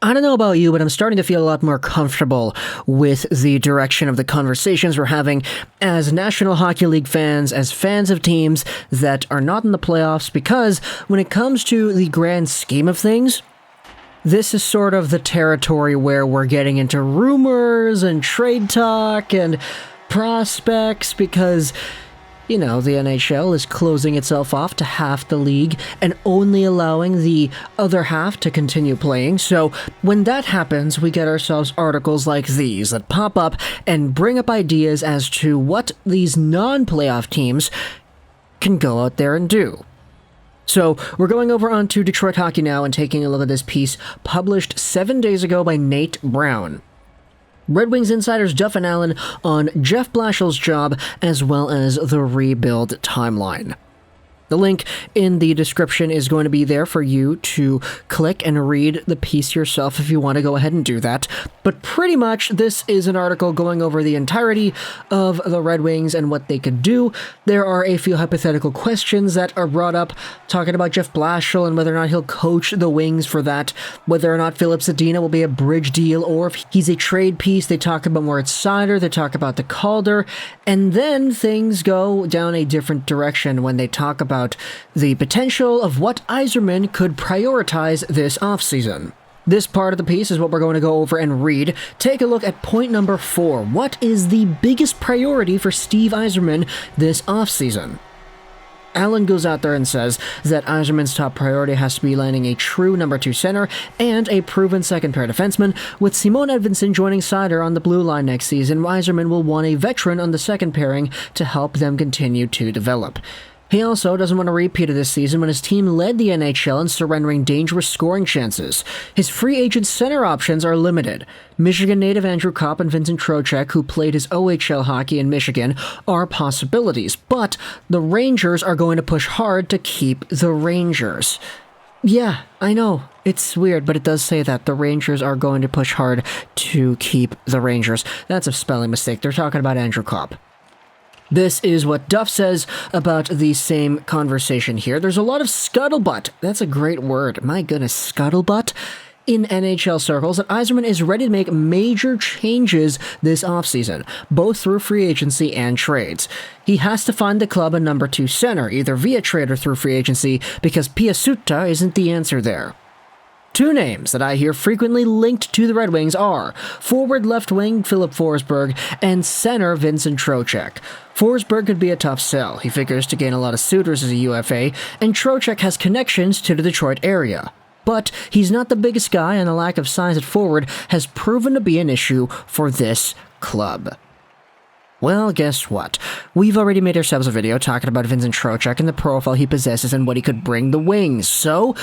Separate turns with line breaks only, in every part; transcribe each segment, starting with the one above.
I don't know about you, but I'm starting to feel a lot more comfortable with the direction of the conversations we're having as National Hockey League fans, as fans of teams that are not in the playoffs, because when it comes to the grand scheme of things, this is sort of the territory where we're getting into rumors and trade talk and prospects because, you know, the NHL is closing itself off to half the league and only allowing the other half to continue playing. So when that happens, we get ourselves articles like these that pop up and bring up ideas as to what these non-playoff teams can go out there and do. So we're going over onto Detroit Hockey now and taking a look at this piece published 7 days ago by Nate Brown. Red Wings insiders Duff and Allen on Jeff Blashill's job as well as the rebuild timeline. The link in the description is going to be there for you to click and read the piece yourself if you want to go ahead and do that. But pretty much this is an article going over the entirety of the Red Wings and what they could do. There are a few hypothetical questions that are brought up, talking about Jeff Blashill and whether or not he'll coach the Wings for that, whether or not Filip Zadina will be a bridge deal or if he's a trade piece. They talk about Moritz Seider, they talk about the Calder, and then things go down a different direction when they talk about the potential of what Yzerman could prioritize this offseason. This part of the piece is what we're going to go over and read. Take a look at point number 4. What is the biggest priority for Steve Yzerman this offseason? Allen goes out there and says that Yzerman's top priority has to be landing a true number 2 center and a proven second pair defenseman. With Simon Edvinsson joining Seider on the blue line next season, Yzerman will want a veteran on the second pairing to help them continue to develop. He also doesn't want a repeat of this season when his team led the NHL in surrendering dangerous scoring chances. His free agent center options are limited. Michigan native Andrew Kopp and Vincent Trocheck, who played his OHL hockey in Michigan, are possibilities, but the Rangers are going to push hard to keep the Rangers. Yeah, I know, it's weird, but it does say that the Rangers are going to push hard to keep the Rangers. That's a spelling mistake. They're talking about Andrew Kopp. This is what Duff says about the same conversation here. There's a lot of scuttlebutt. That's a great word. My goodness, scuttlebutt in NHL circles that Yzerman is ready to make major changes this offseason, both through free agency and trades. He has to find the club a number 2 center, either via trade or through free agency, because Piasutta isn't the answer there. 2 names that I hear frequently linked to the Red Wings are forward left wing Filip Forsberg and center Vincent Trocheck. Forsberg could be a tough sell. He figures to gain a lot of suitors as a UFA, and Trocheck has connections to the Detroit area. But he's not the biggest guy, and the lack of size at forward has proven to be an issue for this club. Well, guess what? We've already made ourselves a video talking about Vincent Trocheck and the profile he possesses and what he could bring the Wings, so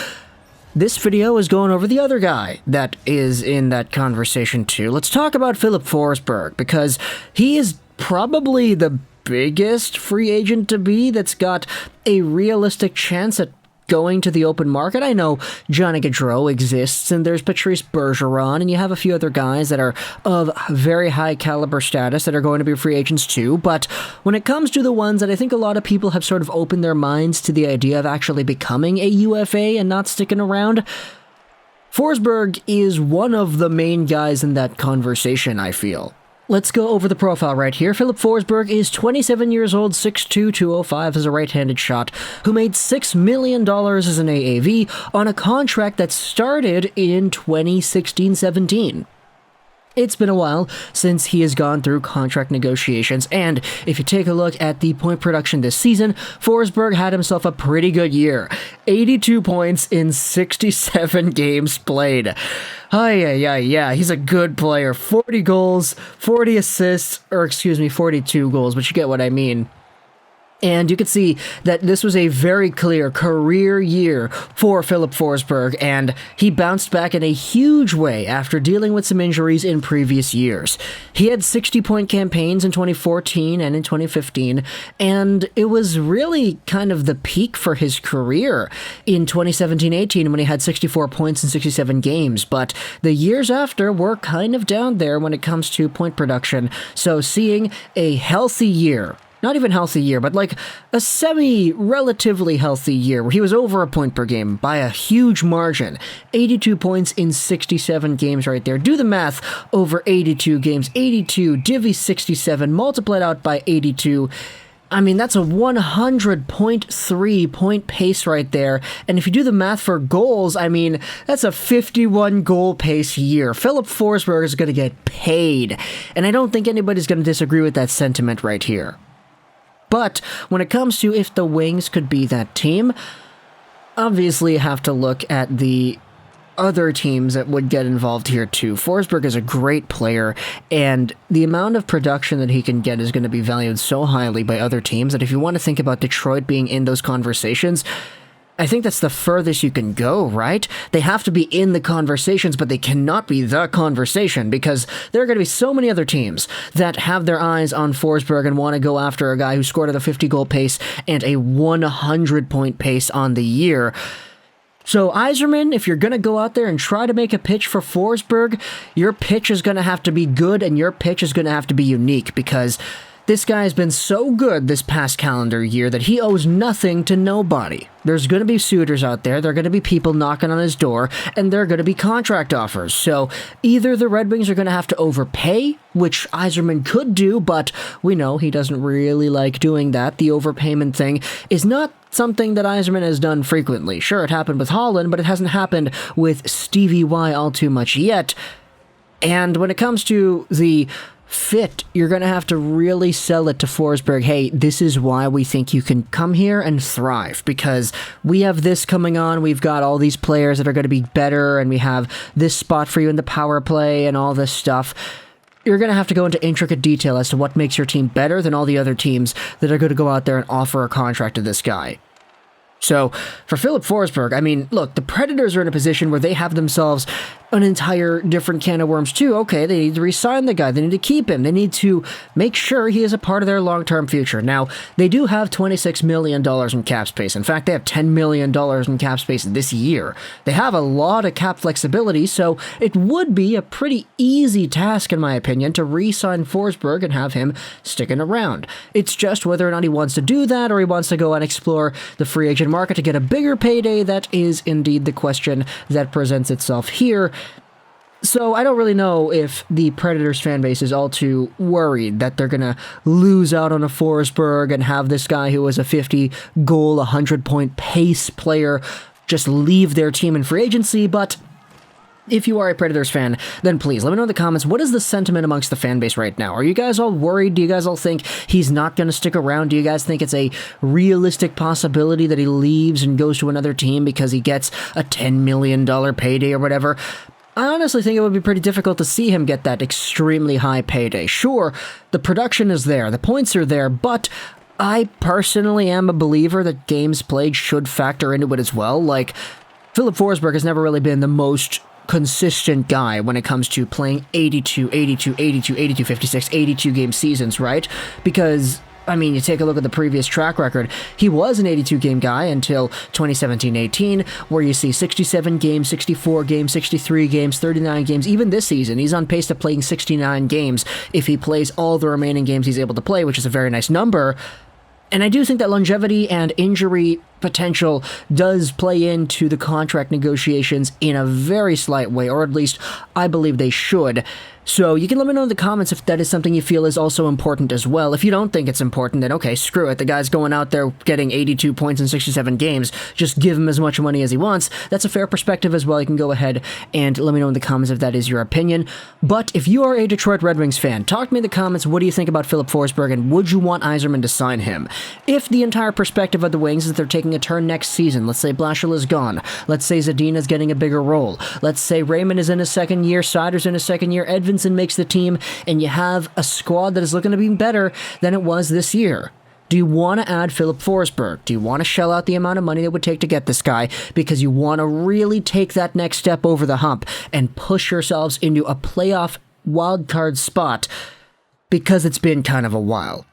this video is going over the other guy that is in that conversation too. Let's talk about Filip Forsberg, because he is probably the biggest free agent to be that's got a realistic chance at going to the open market. I know Johnny Gaudreau exists, and there's Patrice Bergeron, and you have a few other guys that are of very high caliber status that are going to be free agents too, but when it comes to the ones that I think a lot of people have sort of opened their minds to the idea of actually becoming a UFA and not sticking around, Forsberg is one of the main guys in that conversation, I feel. Let's go over the profile right here. Filip Forsberg is 27 years old, 6'2", 205 as a right-handed shot, who made $6 million as an AAV on a contract that started in 2016-17. It's been a while since he has gone through contract negotiations, and if you take a look at the point production this season, Forsberg had himself a pretty good year. 82 points in 67 games played. Yeah, he's a good player. 40 goals, 40 assists, 42 goals, but you get what I mean. And you can see that this was a very clear career year for Filip Forsberg, and he bounced back in a huge way after dealing with some injuries in previous years. He had 60-point campaigns in 2014 and in 2015, and it was really kind of the peak for his career in 2017-18 when he had 64 points in 67 games, but the years after were kind of down there when it comes to point production, so seeing a healthy year not even healthy year, but like a semi-relatively healthy year where he was over a point per game by a huge margin. 82 points in 67 games right there. Do the math over 82 games. 82, divvy 67, multiplied out by 82. I mean, that's a 100.3 point pace right there. And if you do the math for goals, I mean, that's a 51 goal pace year. Filip Forsberg is going to get paid. And I don't think anybody's going to disagree with that sentiment right here. But when it comes to if the Wings could be that team, obviously you have to look at the other teams that would get involved here too. Forsberg is a great player, and the amount of production that he can get is going to be valued so highly by other teams that if you want to think about Detroit being in those conversations, I think that's the furthest you can go, right? They have to be in the conversations, but they cannot be the conversation because there are going to be so many other teams that have their eyes on Forsberg and want to go after a guy who scored at a 50-goal pace and a 100-point pace on the year. So, Yzerman, if you're going to go out there and try to make a pitch for Forsberg, your pitch is going to have to be good and your pitch is going to have to be unique because this guy has been so good this past calendar year that he owes nothing to nobody. There's going to be suitors out there, there are going to be people knocking on his door, and there are going to be contract offers. So either the Red Wings are going to have to overpay, which Yzerman could do, but we know he doesn't really like doing that. The overpayment thing is not something that Yzerman has done frequently. Sure, it happened with Holland, but it hasn't happened with Stevie Y all too much yet. And when it comes to the fit, you're going to have to really sell it to Forsberg. Hey, this is why we think you can come here and thrive, because we have this coming on. We've got all these players that are going to be better, and we have this spot for you in the power play and all this stuff. You're going to have to go into intricate detail as to what makes your team better than all the other teams that are going to go out there and offer a contract to this guy. So, for Filip Forsberg, I mean, look, the Predators are in a position where they have themselves an entire different can of worms too. Okay, they need to re-sign the guy. They need to keep him. They need to make sure he is a part of their long-term future. Now, they do have $26 million in cap space. In fact, they have $10 million in cap space this year. They have a lot of cap flexibility, so it would be a pretty easy task, in my opinion, to re-sign Forsberg and have him sticking around. It's just whether or not he wants to do that or he wants to go and explore the free agent market to get a bigger payday. That is indeed the question that presents itself here. So I don't really know if the Predators fan base is all too worried that they're going to lose out on a Forsberg and have this guy who was a 50-goal, 100-point pace player just leave their team in free agency, but if you are a Predators fan, then please let me know in the comments, what is the sentiment amongst the fan base right now? Are you guys all worried? Do you guys all think he's not going to stick around? Do you guys think it's a realistic possibility that he leaves and goes to another team because he gets a $10 million payday or whatever? I honestly think it would be pretty difficult to see him get that extremely high payday. Sure, the production is there, the points are there, but I personally am a believer that games played should factor into it as well. Like, Filip Forsberg has never really been the most consistent guy when it comes to playing 82, 56, 82 game seasons, right? Because, I mean, you take a look at the previous track record, he was an 82-game guy until 2017-18, where you see 67 games, 64 games, 63 games, 39 games. Even this season, he's on pace to playing 69 games if he plays all the remaining games he's able to play, which is a very nice number. And I do think that longevity and injury potential does play into the contract negotiations in a very slight way, or at least I believe they should. So you can let me know in the comments if that is something you feel is also important as well. If you don't think it's important, then okay, screw it. The guy's going out there getting 82 points in 67 games. Just give him as much money as he wants. That's a fair perspective as well. You can go ahead and let me know in the comments if that is your opinion. But if you are a Detroit Red Wings fan, talk to me in the comments. What do you think about Filip Forsberg, and would you want Yzerman to sign him? If the entire perspective of the Wings is that they're taking a turn next season, let's say Blashill is gone, let's say Zadina's getting a bigger role, let's say Raymond is in his second year, Seider's in his second year, Edvinsson makes the team, and you have a squad that is looking to be better than it was this year. Do you want to add Filip Forsberg? Do you want to shell out the amount of money it would take to get this guy because you want to really take that next step over the hump and push yourselves into a playoff wildcard spot because it's been kind of a while?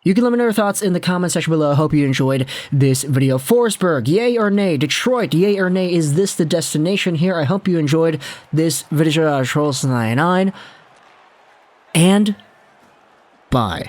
You can let me know your thoughts in the comment section below. I hope you enjoyed this video. Forsberg, yay or nay? Detroit, yay or nay? Is this the destination here? I hope you enjoyed this video. Trolls99, and bye.